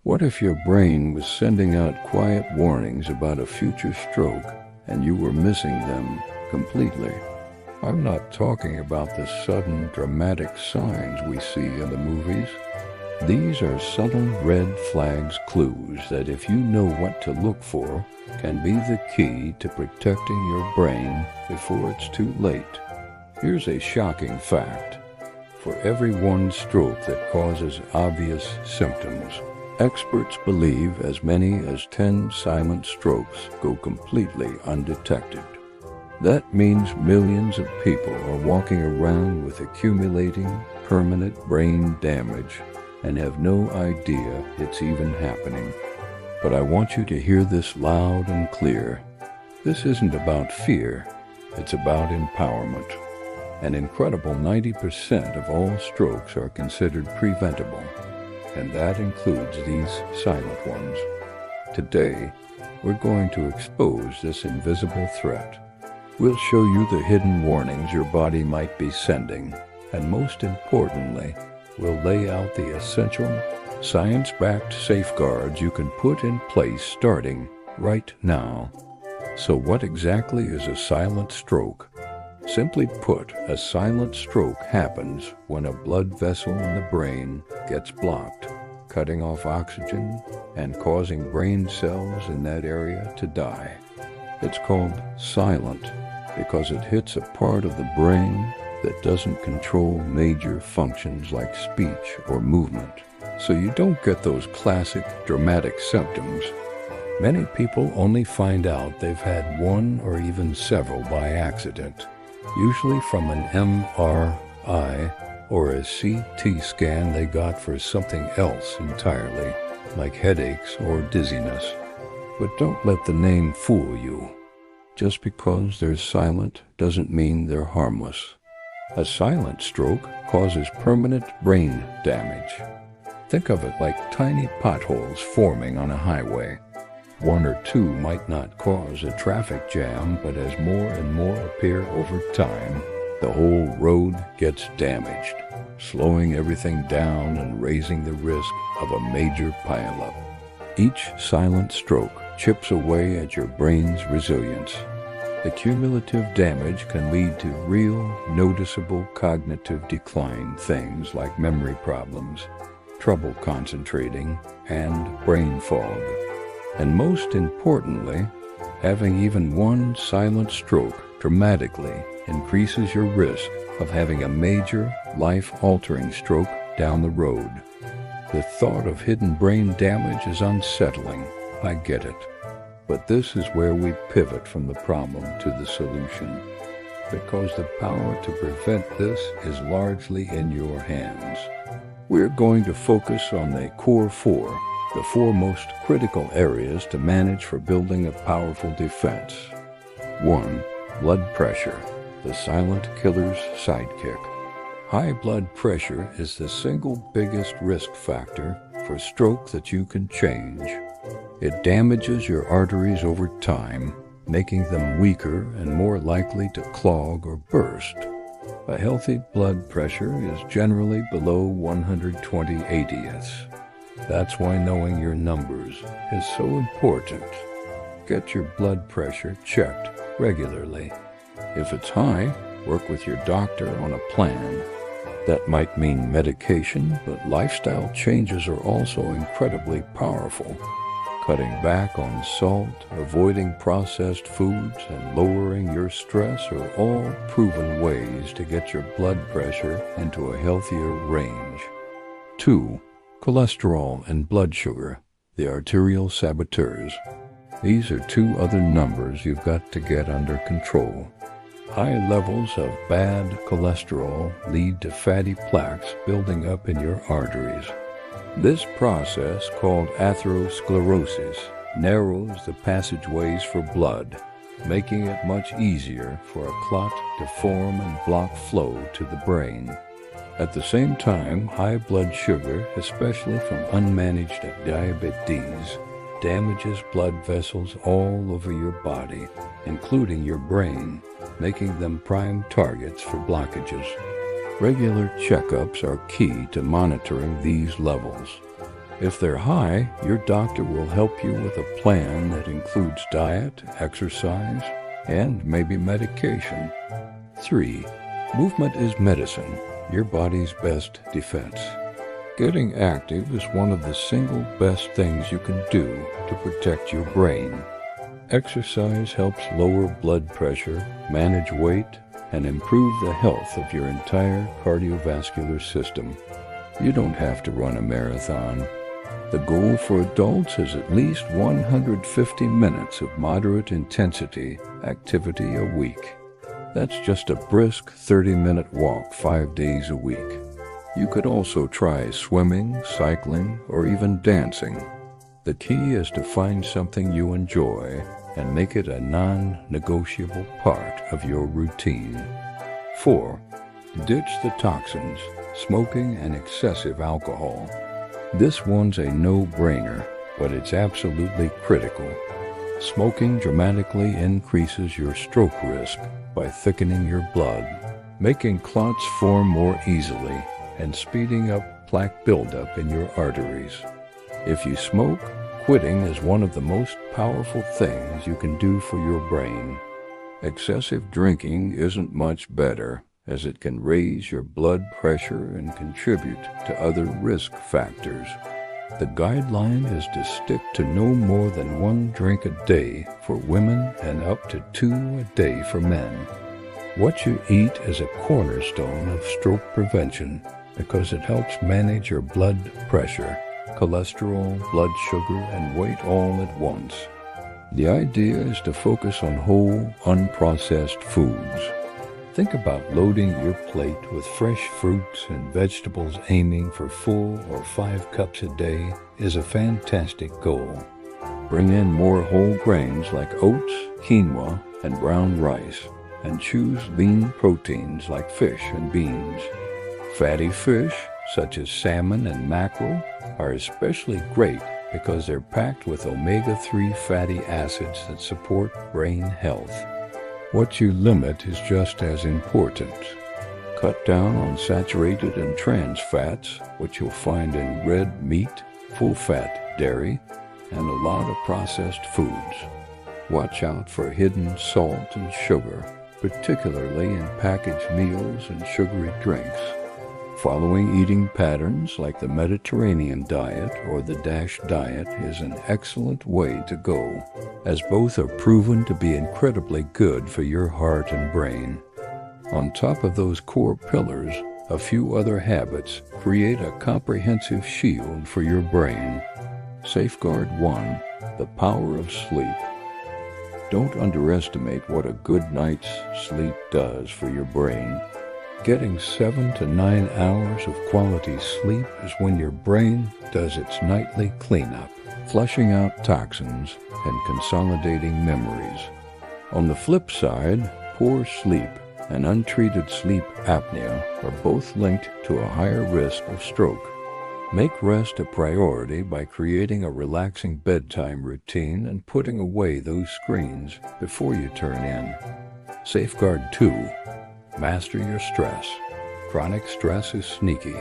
What if your brain was sending out quiet warnings about a future stroke and you were missing them completely? I'm not talking about the sudden dramatic signs we see in the movies. These are subtle red flags, clues that, if you know what to look for, can be the key to protecting your brain before it's too late. Here's a shocking fact. For every one stroke that causes obvious symptoms, experts believe as many as 10 silent strokes go completely undetected. That means millions of people are walking around with accumulating, permanent brain damage and have no idea it's even happening. But I want you to hear this loud and clear. This isn't about fear, it's about empowerment. An incredible 90% of all strokes are considered preventable, and that includes these silent ones. Today, we're going to expose this invisible threat. We'll show you the hidden warnings your body might be sending, and most importantly, we'll lay out the essential, science-backed safeguards you can put in place starting right now. So what exactly is a silent stroke? Simply put, a silent stroke happens when a blood vessel in the brain gets blocked, cutting off oxygen and causing brain cells in that area to die. It's called silent because it hits a part of the brain that doesn't control major functions like speech or movement. So you don't get those classic dramatic symptoms. Many people only find out they've had one or even several by accident, usually from an MRI or a CT scan they got for something else entirely, like headaches or dizziness. But don't let the name fool you. Just because they're silent doesn't mean they're harmless. A silent stroke causes permanent brain damage. Think of it like tiny potholes forming on a highway. One or two might not cause a traffic jam, but as more and more appear over time, the whole road gets damaged, slowing everything down and raising the risk of a major pileup. Each silent stroke chips away at your brain's resilience. The cumulative damage can lead to real, noticeable cognitive decline, things like memory problems, trouble concentrating, and brain fog. And most importantly, having even one silent stroke dramatically increases your risk of having a major, life-altering stroke down the road. The thought of hidden brain damage is unsettling, I get it. But this is where we pivot from the problem to the solution, because the power to prevent this is largely in your hands. We're going to focus on the core four, the four most critical areas to manage for building a powerful defense. 1. Blood pressure, the silent killer's sidekick. High blood pressure is the single biggest risk factor for stroke that you can change. It damages your arteries over time, making them weaker and more likely to clog or burst. A healthy blood pressure is generally below 120/80ths. That's why knowing your numbers is so important. Get your blood pressure checked regularly. If it's high, work with your doctor on a plan. That might mean medication, but lifestyle changes are also incredibly powerful. Cutting back on salt, avoiding processed foods, and lowering your stress are all proven ways to get your blood pressure into a healthier range. 2. Cholesterol and blood sugar, the arterial saboteurs. These are two other numbers you've got to get under control. High levels of bad cholesterol lead to fatty plaques building up in your arteries. This process, called atherosclerosis, narrows the passageways for blood, making it much easier for a clot to form and block flow to the brain. At the same time, high blood sugar, especially from unmanaged diabetes, damages blood vessels all over your body, including your brain, making them prime targets for blockages. Regular checkups are key to monitoring these levels. If they're high, your doctor will help you with a plan that includes diet, exercise, and maybe medication. 3. Movement is medicine, your body's best defense. Getting active is one of the single best things you can do to protect your brain. Exercise helps lower blood pressure, manage weight, and improve the health of your entire cardiovascular system. You don't have to run a marathon. The goal for adults is at least 150 minutes of moderate intensity activity a week. That's just a brisk 30-minute walk 5 days a week. You could also try swimming, cycling, or even dancing. The key is to find something you enjoy and make it a non-negotiable part of your routine. 4. Ditch the toxins, smoking and excessive alcohol. This one's a no-brainer, but it's absolutely critical. Smoking dramatically increases your stroke risk by thickening your blood, making clots form more easily, and speeding up plaque buildup in your arteries. If you smoke, quitting is one of the most powerful things you can do for your brain. Excessive drinking isn't much better, as it can raise your blood pressure and contribute to other risk factors. The guideline is to stick to no more than 1 drink a day for women and up to 2 a day for men. What you eat is a cornerstone of stroke prevention because it helps manage your blood pressure, cholesterol, blood sugar, and weight all at once. The idea is to focus on whole, unprocessed foods. Think about loading your plate with fresh fruits and vegetables. Aiming for 4 or 5 cups a day is a fantastic goal. Bring in more whole grains like oats, quinoa, and brown rice, and choose lean proteins like fish and beans. Fatty fish, such as salmon and mackerel, are especially great because they're packed with omega-3 fatty acids that support brain health. What you limit is just as important. Cut down on saturated and trans fats, which you'll find in red meat, full-fat dairy, and a lot of processed foods. Watch out for hidden salt and sugar, particularly in packaged meals and sugary drinks. Following eating patterns like the Mediterranean diet or the DASH diet is an excellent way to go, as both are proven to be incredibly good for your heart and brain. On top of those core pillars, a few other habits create a comprehensive shield for your brain. Safeguard 1. The power of sleep. Don't underestimate what a good night's sleep does for your brain. Getting 7 to 9 hours of quality sleep is when your brain does its nightly cleanup, flushing out toxins and consolidating memories. On the flip side, poor sleep and untreated sleep apnea are both linked to a higher risk of stroke. Make rest a priority by creating a relaxing bedtime routine and putting away those screens before you turn in. Safeguard 2. Master your stress. Chronic stress is sneaky.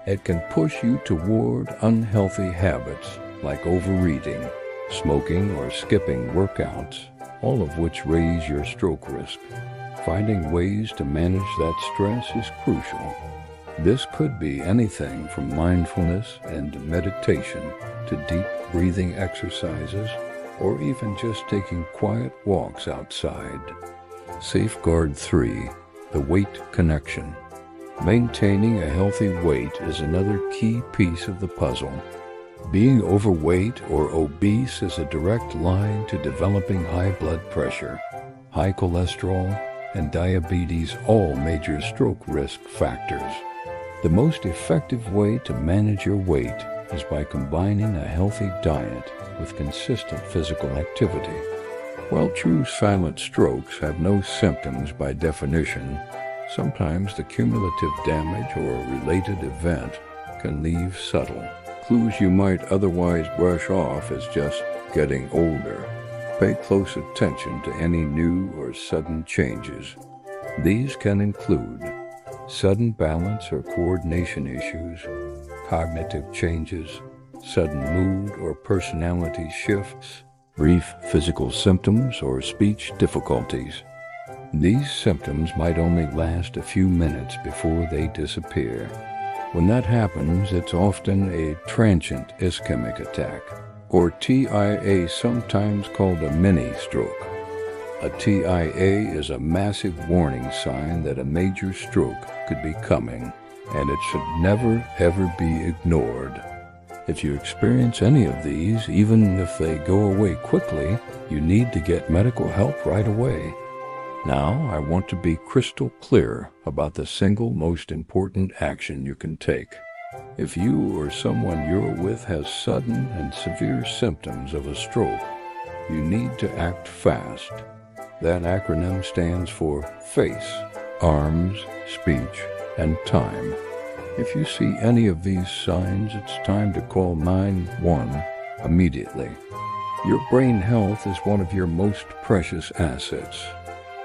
It can push you toward unhealthy habits like overeating, smoking, or skipping workouts, all of which raise your stroke risk. Finding ways to manage that stress is crucial. This could be anything from mindfulness and meditation to deep breathing exercises, or even just taking quiet walks outside. Safeguard 3. The weight connection. Maintaining a healthy weight is another key piece of the puzzle. Being overweight or obese is a direct line to developing high blood pressure, high cholesterol, and diabetes, all major stroke risk factors. The most effective way to manage your weight is by combining a healthy diet with consistent physical activity. While true silent strokes have no symptoms by definition, sometimes the cumulative damage or a related event can leave subtle clues you might otherwise brush off as just getting older. Pay close attention to any new or sudden changes. These can include sudden balance or coordination issues, cognitive changes, sudden mood or personality shifts, brief physical symptoms, or speech difficulties. These symptoms might only last a few minutes before they disappear. When that happens, it's often a transient ischemic attack, or TIA, sometimes called a mini-stroke. A TIA is a massive warning sign that a major stroke could be coming, and it should never, ever be ignored. If you experience any of these, even if they go away quickly, you need to get medical help right away. Now, I want to be crystal clear about the single most important action you can take. If you or someone you're with has sudden and severe symptoms of a stroke, you need to act fast. That acronym stands for FACE, arms, speech, and time. If you see any of these signs, it's time to call 911 immediately. Your brain health is one of your most precious assets.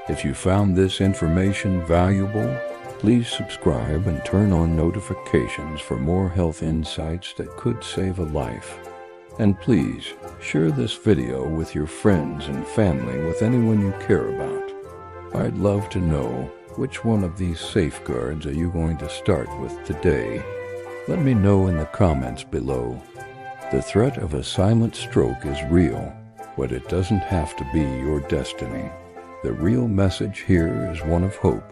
If you found this information valuable, please subscribe and turn on notifications for more health insights that could save a life. And please, share this video with your friends and family, with anyone you care about. I'd love to know, which one of these safeguards are you going to start with today? Let me know in the comments below. The threat of a silent stroke is real, but it doesn't have to be your destiny. The real message here is one of hope.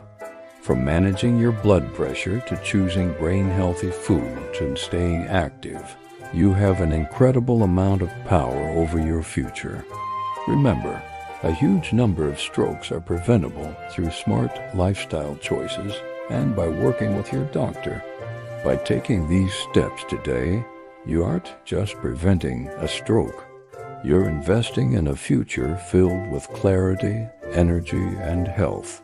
From managing your blood pressure to choosing brain-healthy foods and staying active, you have an incredible amount of power over your future. Remember, a huge number of strokes are preventable through smart lifestyle choices and by working with your doctor. By taking these steps today, you aren't just preventing a stroke. You're investing in a future filled with clarity, energy, and health.